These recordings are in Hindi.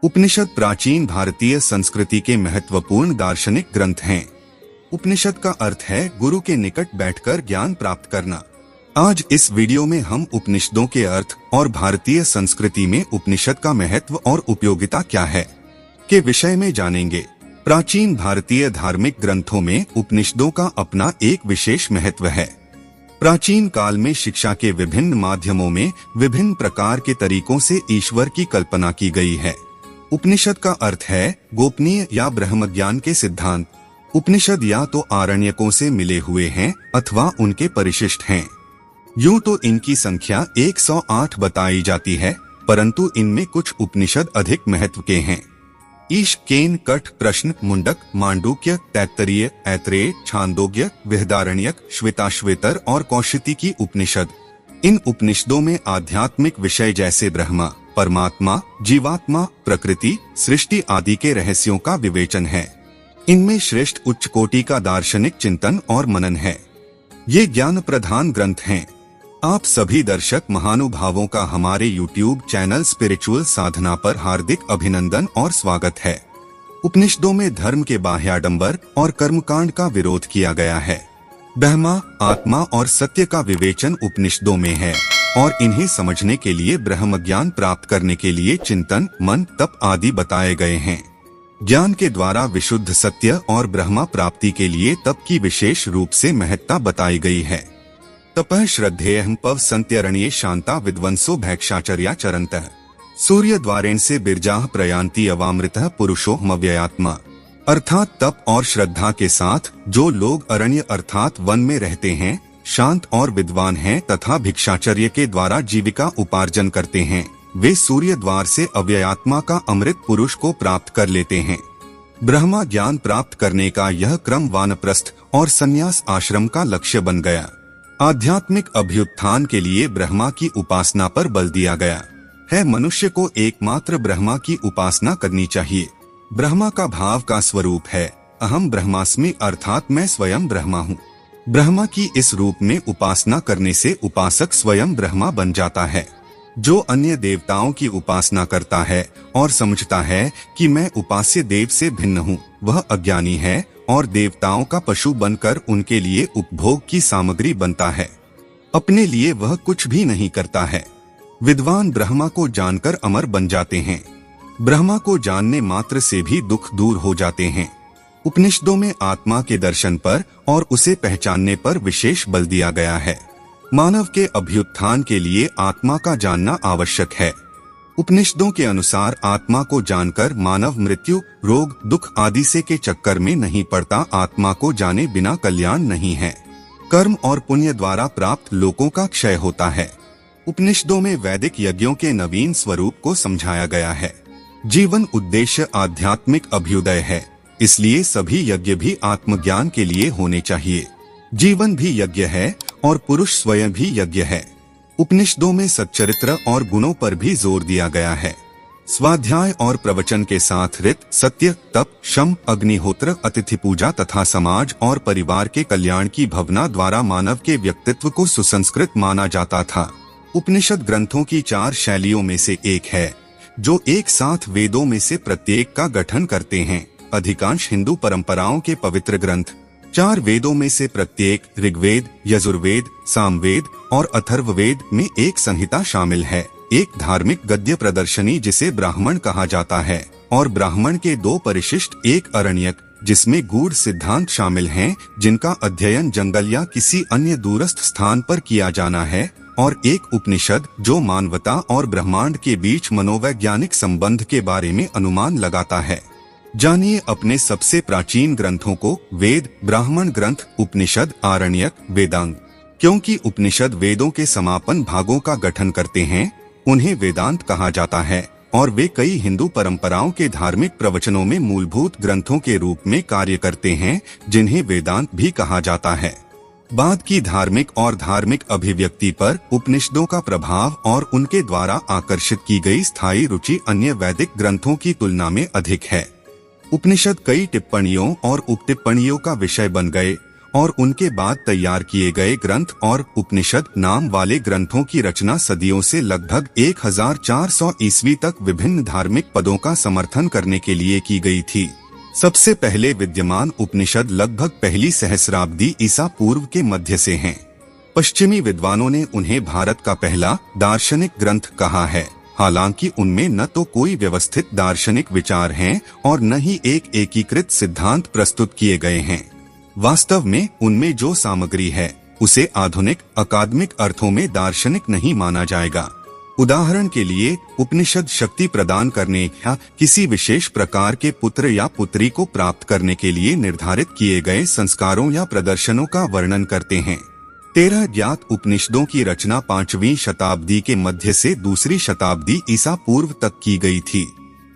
उपनिषद प्राचीन भारतीय संस्कृति के महत्वपूर्ण दार्शनिक ग्रंथ हैं। उपनिषद का अर्थ है गुरु के निकट बैठकर ज्ञान प्राप्त करना। आज इस वीडियो में हम उपनिषदों के अर्थ और भारतीय संस्कृति में उपनिषद का महत्व और उपयोगिता क्या है के विषय में जानेंगे। प्राचीन भारतीय धार्मिक ग्रंथों में उपनिषदों का अपना एक विशेष महत्व है। प्राचीन काल में शिक्षा के विभिन्न माध्यमों में विभिन्न प्रकार के तरीकों से ईश्वर की कल्पना की गई है। उपनिषद का अर्थ है गोपनीय या ब्रह्म ज्ञान के सिद्धांत। उपनिषद या तो आरण्यकों से मिले हुए हैं अथवा उनके परिशिष्ट हैं। यूं तो इनकी संख्या 108 बताई जाती है, परंतु इनमें कुछ उपनिषद अधिक महत्व के हैं। ईश, केन, कठ, प्रश्न, मुंडक, मांडूक्य, तैत्तरीय, ऐत्रेय, छांदोग्य, बृहदारण्यक, श्वेताश्वेतर और कौशिकी उपनिषद। इन उपनिषदों में आध्यात्मिक विषय जैसे ब्रह्मा, परमात्मा, जीवात्मा, प्रकृति, सृष्टि आदि के रहस्यों का विवेचन है। इनमें श्रेष्ठ उच्च कोटि का दार्शनिक चिंतन और मनन है। ये ज्ञान प्रधान ग्रंथ हैं। आप सभी दर्शक महानुभावों का हमारे YouTube चैनल स्पिरिचुअल साधना पर हार्दिक अभिनंदन और स्वागत है। उपनिषदों में धर्म के बाह्याडंबर और कर्मकांड का विरोध किया गया है। ब्रह्मा, आत्मा और सत्य का विवेचन उपनिषदों में है और इन्हें समझने के लिए ब्रह्म ज्ञान प्राप्त करने के लिए चिंतन, मन, तप आदि बताए गए हैं। ज्ञान के द्वारा विशुद्ध सत्य और ब्रह्मा प्राप्ति के लिए तप की विशेष रूप से महत्ता बताई गई है। तपः श्रद्धेयः पव संत्यरण्ये शांता विद्वंसो भैक्षाचर्या चरन्तः सूर्य द्वारेण से बिरजाः प्रयान्ति अवामृतः पुरुषो मव्ययात्मा। अर्थात तप और श्रद्धा के साथ जो लोग अरण्य अर्थात वन में रहते हैं, शांत और विद्वान हैं तथा भिक्षाचर्य के द्वारा जीविका उपार्जन करते हैं, वे सूर्य द्वार से अव्ययात्मा का अमृत पुरुष को प्राप्त कर लेते हैं। ब्रह्मा ज्ञान प्राप्त करने का यह क्रम वानप्रस्थ और संन्यास आश्रम का लक्ष्य बन गया। आध्यात्मिक अभ्युत्थान के लिए ब्रह्मा की उपासना पर बल दिया गया है। मनुष्य को एकमात्र ब्रह्मा की उपासना करनी चाहिए। ब्रह्मा का भाव का स्वरूप है अहम ब्रह्मास्मि, अर्थात मैं स्वयं ब्रह्मा हूँ। ब्रह्मा की इस रूप में उपासना करने से उपासक स्वयं ब्रह्मा बन जाता है। जो अन्य देवताओं की उपासना करता है और समझता है कि मैं उपास्य देव से भिन्न हूँ, वह अज्ञानी है और देवताओं का पशु बनकर उनके लिए उपभोग की सामग्री बनता है। अपने लिए वह कुछ भी नहीं करता है। विद्वान ब्रह्मा को जानकर अमर बन जाते हैं। ब्रह्मा को जानने मात्र से भी दुख दूर हो जाते हैं। उपनिषदों में आत्मा के दर्शन पर और उसे पहचानने पर विशेष बल दिया गया है। मानव के अभ्युत्थान के लिए आत्मा का जानना आवश्यक है। उपनिषदों के अनुसार आत्मा को जानकर मानव मृत्यु, रोग, दुख आदि से के चक्कर में नहीं पड़ता। आत्मा को जाने बिना कल्याण नहीं है। कर्म और पुण्य द्वारा प्राप्त लोकों का क्षय होता है। उपनिषदों में वैदिक यज्ञों के नवीन स्वरूप को समझाया गया है। जीवन उद्देश्य आध्यात्मिक अभ्युदय है, इसलिए सभी यज्ञ भी आत्मज्ञान के लिए होने चाहिए। जीवन भी यज्ञ है और पुरुष स्वयं भी यज्ञ है। उपनिषदों में सच्चरित्र और गुणों पर भी जोर दिया गया है। स्वाध्याय और प्रवचन के साथ ऋत, सत्य, तप, शम, अग्निहोत्र, अतिथि पूजा तथा समाज और परिवार के कल्याण की भावना द्वारा मानव के व्यक्तित्व को सुसंस्कृत माना जाता था। उपनिषद ग्रंथों की 4 शैलियों में से एक है, जो एक साथ वेदों में से प्रत्येक का गठन करते हैं। अधिकांश हिंदू परंपराओं के पवित्र ग्रंथ 4 वेदों में से प्रत्येक ऋग्वेद, यजुर्वेद, सामवेद और अथर्ववेद में एक संहिता शामिल है। एक धार्मिक गद्य प्रदर्शनी जिसे ब्राह्मण कहा जाता है और ब्राह्मण के 2 परिशिष्ट, एक अरण्यक जिसमें गूढ़ सिद्धांत शामिल हैं जिनका अध्ययन जंगल या किसी अन्य दूरस्थ स्थान पर किया जाना है, और एक उपनिषद जो मानवता और ब्रह्मांड के बीच मनोवैज्ञानिक संबंध के बारे में अनुमान लगाता है। जानिए अपने सबसे प्राचीन ग्रंथों को। वेद, ब्राह्मण ग्रंथ, उपनिषद, आरण्यक, वेदांग। क्योंकि उपनिषद वेदों के समापन भागों का गठन करते हैं, उन्हें वेदांत कहा जाता है और वे कई हिंदू परंपराओं के धार्मिक प्रवचनों में मूलभूत ग्रंथों के रूप में कार्य करते हैं, जिन्हें वेदांत भी कहा जाता है। बाद की धार्मिक और धार्मिक अभिव्यक्ति पर उपनिषदों का प्रभाव और उनके द्वारा आकर्षित की गई स्थायी रुचि अन्य वैदिक ग्रंथों की तुलना में अधिक है। उपनिषद कई टिप्पणियों और उपटिप्पणियों का विषय बन गए और उनके बाद तैयार किए गए ग्रंथ और उपनिषद नाम वाले ग्रंथों की रचना सदियों से लगभग 1400 ईस्वी तक विभिन्न धार्मिक पदों का समर्थन करने के लिए की गई थी। सबसे पहले विद्यमान उपनिषद लगभग पहली सहस्राब्दी ईसा पूर्व के मध्य से हैं। पश्चिमी विद्वानों ने उन्हें भारत का पहला दार्शनिक ग्रंथ कहा है, हालांकि उनमें न तो कोई व्यवस्थित दार्शनिक विचार हैं और न ही एक एकीकृत सिद्धांत प्रस्तुत किए गए हैं। वास्तव में उनमें जो सामग्री है उसे आधुनिक अकादमिक अर्थों में दार्शनिक नहीं माना जाएगा। उदाहरण के लिए उपनिषद शक्ति प्रदान करने या किसी विशेष प्रकार के पुत्र या पुत्री को प्राप्त करने के लिए निर्धारित किए गए संस्कारों या प्रदर्शनों का वर्णन करते हैं। 13 ज्ञात उपनिषदों की रचना 5वीं शताब्दी के मध्य से दूसरी शताब्दी ईसा पूर्व तक की गई थी।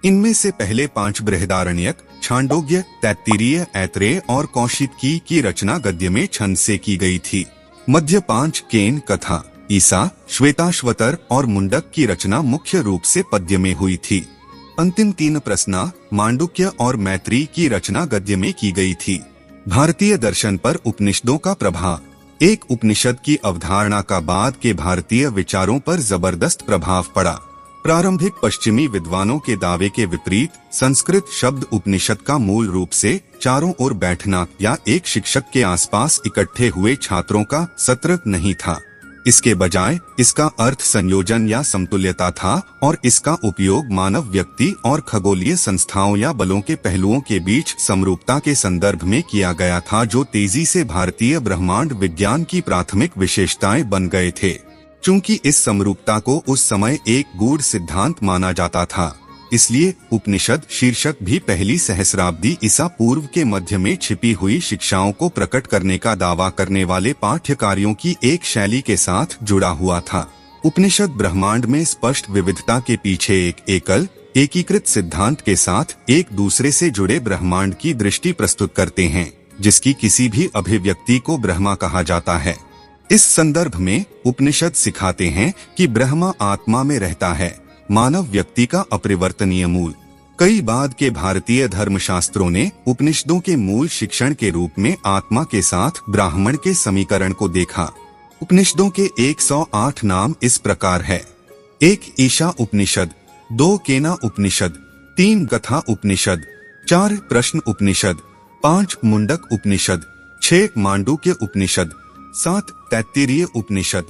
इनमें से पहले 5 बृहदारण्यक, छांदोग्य, तैत्तिरीय, ऐत्रेय और कौशिकी की रचना गद्य में छंद से की गई थी। मध्य 5 केन, कथा, ईसा, श्वेताश्वतर और मुंडक की रचना मुख्य रूप से पद्य में हुई थी। अंतिम 3 प्रश्ना, मांडुक्य और मैत्री की रचना गद्य में की गई थी। भारतीय दर्शन पर उपनिषदों का प्रभाव। एक उपनिषद की अवधारणा का बाद के भारतीय विचारों पर जबरदस्त प्रभाव पड़ा। प्रारंभिक पश्चिमी विद्वानों के दावे के विपरीत संस्कृत शब्द उपनिषद का मूल रूप से चारों ओर बैठना या एक शिक्षक के आसपास इकट्ठे हुए छात्रों का सत्र नहीं था। इसके बजाय इसका अर्थ संयोजन या समतुल्यता था और इसका उपयोग मानव व्यक्ति और खगोलीय संस्थाओं या बलों के पहलुओं के बीच समरूपता के संदर्भ में किया गया था, जो तेजी से भारतीय ब्रह्मांड विज्ञान की प्राथमिक विशेषताएं बन गए थे। चूंकि इस समरूपता को उस समय एक गूढ़ सिद्धांत माना जाता था, इसलिए उपनिषद शीर्षक भी पहली सहस्राब्दी ईसा पूर्व के मध्य में छिपी हुई शिक्षाओं को प्रकट करने का दावा करने वाले पाठ्य कार्यों की एक शैली के साथ जुड़ा हुआ था। उपनिषद ब्रह्मांड में स्पष्ट विविधता के पीछे एक एकल एकीकृत सिद्धांत के साथ एक दूसरे से जुड़े ब्रह्मांड की दृष्टि प्रस्तुत करते हैं, जिसकी किसी भी अभिव्यक्ति को ब्रह्मा कहा जाता है। इस संदर्भ में उपनिषद सिखाते हैं कि ब्रह्मा आत्मा में रहता है, मानव व्यक्ति का अपरिवर्तनीय मूल। कई बाद के भारतीय धर्मशास्त्रों ने उपनिषदों के मूल शिक्षण के रूप में आत्मा के साथ ब्राह्मण के समीकरण को देखा। उपनिषदों के 108 नाम इस प्रकार है: 1 ईशा उपनिषद, 2 केना उपनिषद, 3 कथा उपनिषद, 4 प्रश्न उपनिषद, 5 मुंडक उपनिषद, 6 मांडुक्य उपनिषद, 7 तैत्तिरीय उपनिषद,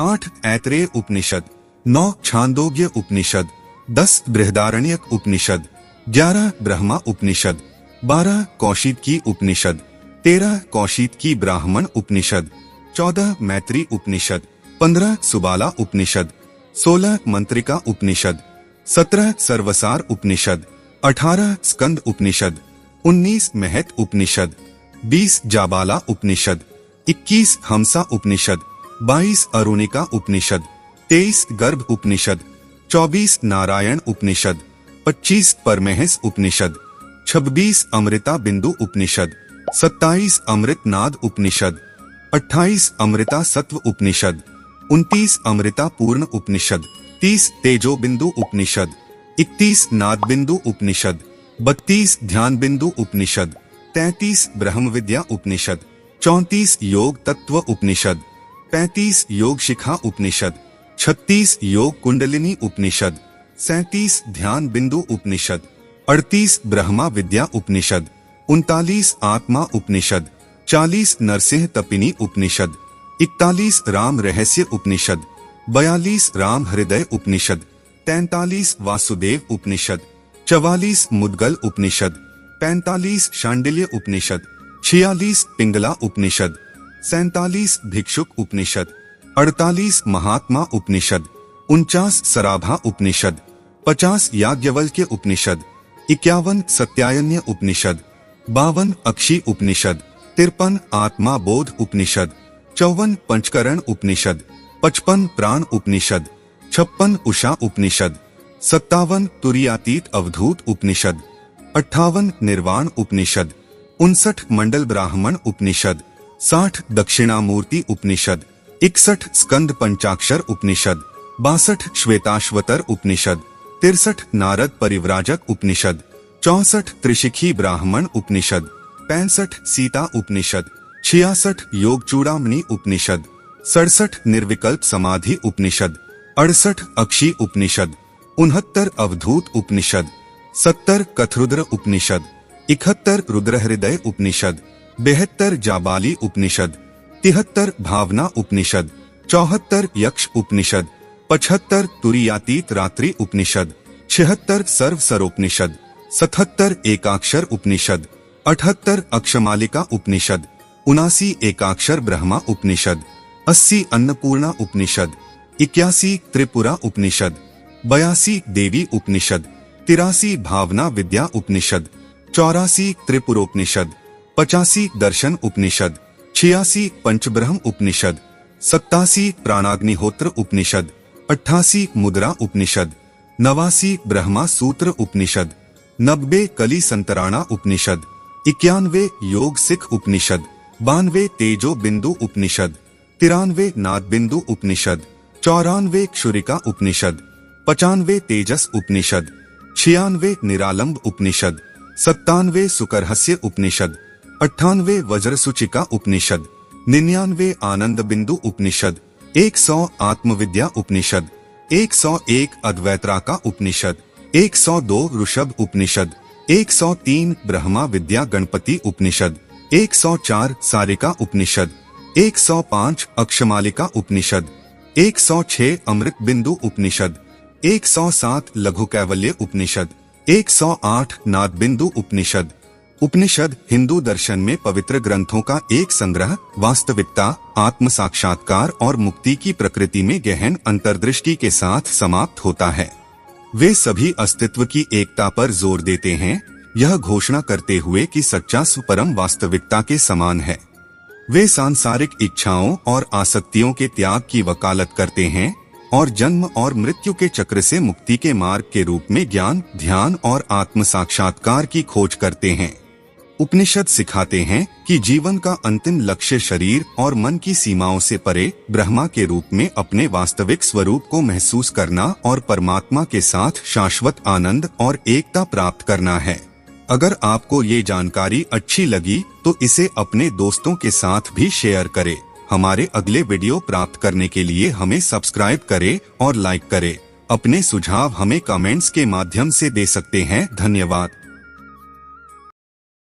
8 ऐत्रेय उपनिषद, 9 छांदोग्य उपनिषद, 10 बृहदारण्यक उपनिषद, 11 ब्रह्मा उपनिषद, 12 कौशिकी उपनिषद, 13 कौशिकी ब्राह्मण उपनिषद, 14 मैत्री उपनिषद, 15 सुबाला उपनिषद, 16 मंत्रिका उपनिषद, 17 सर्वसार उपनिषद, 18 स्कंद उपनिषद, 19 महत उपनिषद, 20 जाबाला उपनिषद, 21 हमसा उपनिषद, 22 अरुणिका उपनिषद, 23 गर्भ उपनिषद, 24 नारायण उपनिषद, 25 परमहंस उपनिषद, 26 अमृता बिंदु उपनिषद, 27 अमृतनाद उपनिषद, 28 अमृता सत्व उपनिषद, 29 अमृता पूर्ण उपनिषद, 30 तेजो बिंदु उपनिषद, 31 नाद बिंदु उपनिषद, 32 ध्यान बिंदु उपनिषद, 33 ब्रह्म विद्या उपनिषद, 34 योग तत्व उपनिषद, 35 योग शिखा उपनिषद, 36 योग कुंडलिनी उपनिषद, 37 ध्यान बिंदु उपनिषद, 38 ब्रह्मा विद्या उपनिषद, 39 आत्मा उपनिषद, 40 नरसिंह तपिनी उपनिषद, 41 राम रहस्य उपनिषद, 42 राम हृदय उपनिषद, 43 वासुदेव उपनिषद, 44 मुद्गल उपनिषद, 45 शांडिल्य उपनिषद, 46 पिंगला उपनिषद, 47 भिक्षुक उपनिषद, 48 महात्मा उपनिषद, 49 सराभा उपनिषद, 50 याज्ञवल्क्य उपनिषद, 51 सत्यायन्य उपनिषद, 52 अक्षी उपनिषद, 53 आत्मा बोध उपनिषद, 54 पंचकरण उपनिषद, 55 प्राण उपनिषद, 56 उषा उपनिषद, 57 तुरीयातीत अवधूत उपनिषद, 58 निर्वाण उपनिषद, 59 मंडल ब्राह्मण उपनिषद, 60 दक्षिणामूर्ति उपनिषद, 61 स्कंद पंचाक्षर उपनिषद, 62 श्वेताश्वतर उपनिषद, 63 नारद परिव्राजक उपनिषद, 64 त्रिशिखी ब्राह्मण उपनिषद, 65 सीता उपनिषद, 66 योग चूड़ामणि उपनिषद, 67 निर्विकल्प समाधि उपनिषद, 68 अक्षी उपनिषद, 69 अवधूत उपनिषद, 70 कथरुद्र उपनिषद, 71 रुद्रहृदय उपनिषद, 72 जाबाली उपनिषद, 73 भावना उपनिषद, 74 यक्ष उपनिषद, 75 तुरीयातीत रात्रि उपनिषद, 76 सर्व सरोपनिषद, 77 एकाक्षर उपनिषद, 78 अक्षमालिका उपनिषद, 79 एकाक्षर ब्रह्मा उपनिषद, 80 अन्नपूर्णा उपनिषद, 81 त्रिपुरा उपनिषद, 82 देवी उपनिषद, 83 भावना विद्या उपनिषद, 84 त्रिपुरोपनिषद, 85 दर्शन उपनिषद, 86 पंचब्रह्म उपनिषद, 87 प्राणाग्निहोत्र उपनिषद, 88 मुद्रा उपनिषद, 89 ब्रह्मा सूत्र उपनिषद, 90 कली संतराणा उपनिषद, 91 योग सिख उपनिषद, 92 तेजो बिंदु उपनिषद, 93 नाद बिंदु उपनिषद, 94 क्षुरिका उपनिषद, 95 तेजस उपनिषद, 96 निरालंब उपनिषद, 97 सुकरहस्य उपनिषद, 98 वज्रसूचिका उपनिषद, 99 आनंद बिंदु उपनिषद, 100 आत्मविद्या उपनिषद, 101 अद्वैतराका उपनिषद, 102 ऋषभ उपनिषद, 103 ब्रह्मा विद्या गणपति उपनिषद, 104 सारिका उपनिषद, 105 अक्षमालिका उपनिषद, 106 अमृत बिंदु उपनिषद, 107 लघु कैवल्य उपनिषद, 108 नाद बिंदु उपनिषद। उपनिषद हिंदू दर्शन में पवित्र ग्रंथों का एक संग्रह, वास्तविकता, आत्म साक्षात्कार और मुक्ति की प्रकृति में गहन अंतर्दृष्टि के साथ समाप्त होता है। वे सभी अस्तित्व की एकता पर जोर देते हैं, यह घोषणा करते हुए कि सच्चा स्व परम वास्तविकता के समान है। वे सांसारिक इच्छाओं और आसक्तियों के त्याग की वकालत करते हैं और जन्म और मृत्यु के चक्र से मुक्ति के मार्ग के रूप में ज्ञान, ध्यान और आत्म साक्षात्कार की खोज करते हैं। उपनिषद सिखाते हैं कि जीवन का अंतिम लक्ष्य शरीर और मन की सीमाओं से परे ब्रह्मा के रूप में अपने वास्तविक स्वरूप को महसूस करना और परमात्मा के साथ शाश्वत आनंद और एकता प्राप्त करना है। अगर आपको ये जानकारी अच्छी लगी तो इसे अपने दोस्तों के साथ भी शेयर करें। हमारे अगले वीडियो प्राप्त करने के लिए हमें सब्सक्राइब करें और लाइक करें। अपने सुझाव हमें कमेंट्स के माध्यम से दे सकते हैं। धन्यवाद।